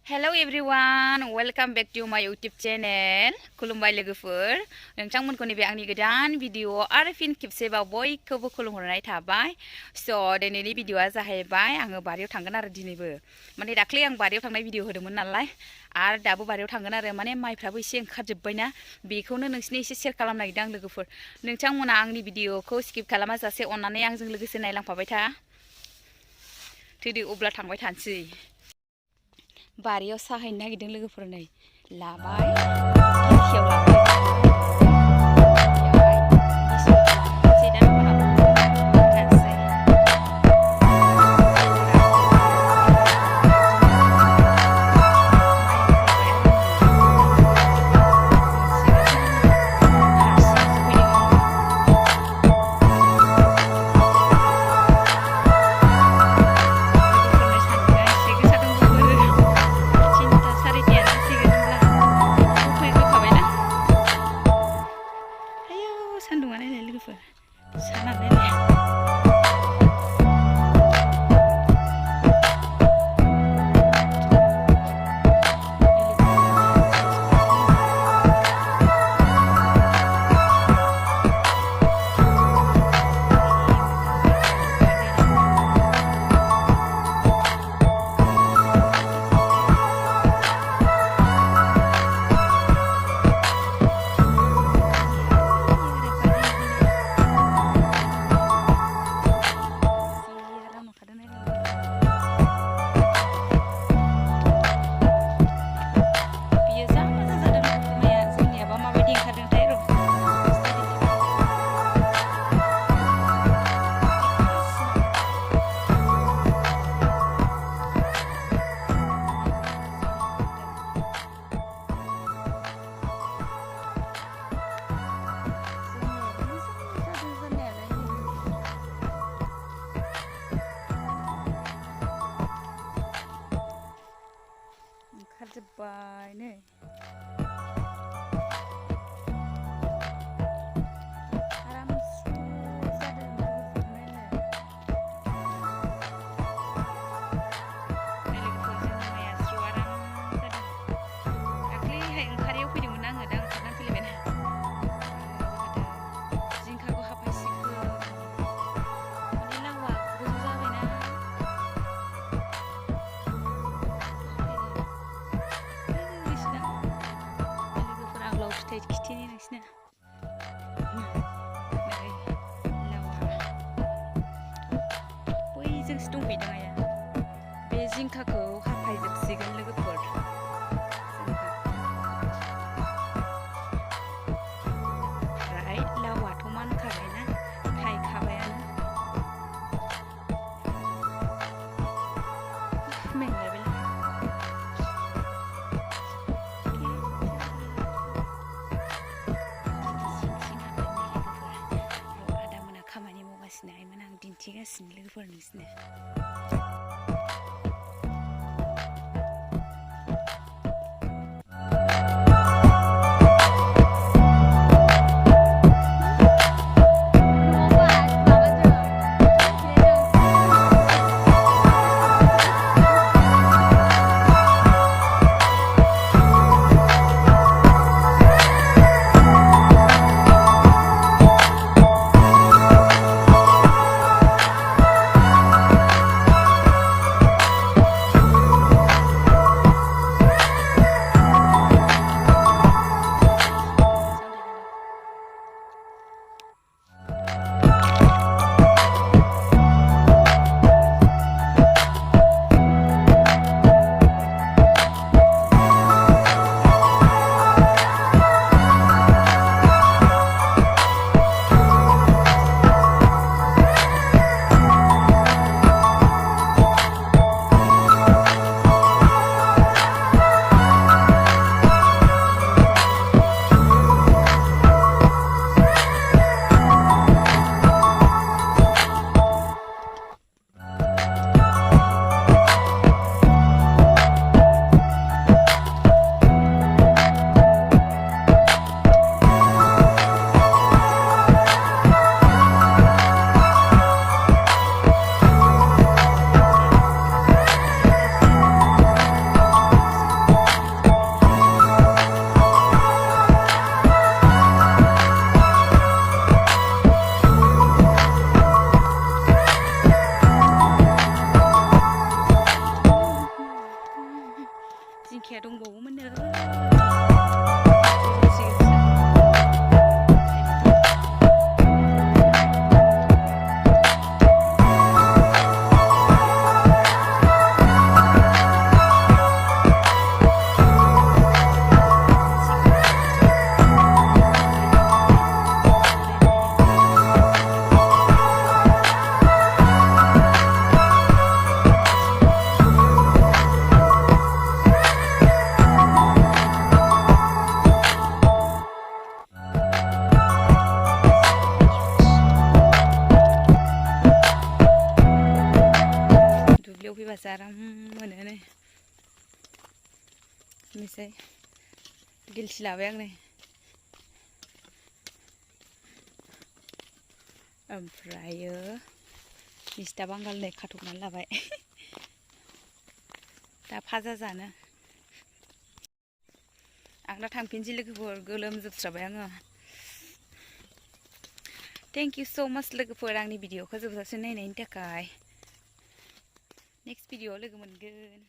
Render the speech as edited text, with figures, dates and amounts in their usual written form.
Hello everyone, welcome back to my YouTube channel. खुलुमबाय लोगोफोर, नोंथांमोनखौ नैबे आंनि गोदान भिडिअ आरो फिन खेबसेबाव बयखौबो खुलुमहरनाय थाबाय। दिनैनि भिडिअआ जाहैबाय आङो बारियाव थांगोन आरो दिनैबो। माने दाख्लै आं बारियाव थांनाय भिडिअ होदोंमोन नालाय आरो दाबो बारियाव थांगोन आरो माने माइफ्राबो एसे ओंखारजोब्बायना बेखौनो नोंसिनि एसे शेयार खालामनो नागिरदों आं लोगोफोर। नोंथांमोना आंनि भिडिअखौ स्किप खालामाजासे अननानै आंजों लोगोसे नायलांफाबाय था। थौदो अब्ला थांबाय थानोसै। बारियाव साहैनो नागिरदों लोगोफोर नै लाबाय गिसियाव लाबाय सान्दुंआनो नै लोगोफोर सानानो नै ओंखारजोब्बाय नै खिथिनि नोंसिना बैजोंसो दंफैदों आया बे जिंखाखौ हाफायजोबसिगोन लोगोफोर ओमफ्राय लावाथ' मानखाबायना थायखाबायानो मेंलायबाय आं दिन्थिगासिनो लोगोफोर नोंसिनो दिंखिया दंबावोमोननो फैबासो आराम मोनो नै मिसाय गिलसि लाबाय आं नै ओमफ्रायो मिस्था बांगाल नै खाथबनानै लाबाय दा फाजा जानो आं दा थांफिनसै लोगोफोर गोलोमजोबस्राबाय आङो थेंक इउ स' माच लोगोफोर आंनि भिडिअखौ जोबजासिम नायनायनि थाखाय नेक्स्ट भिडिअआव लोगो मोनगोन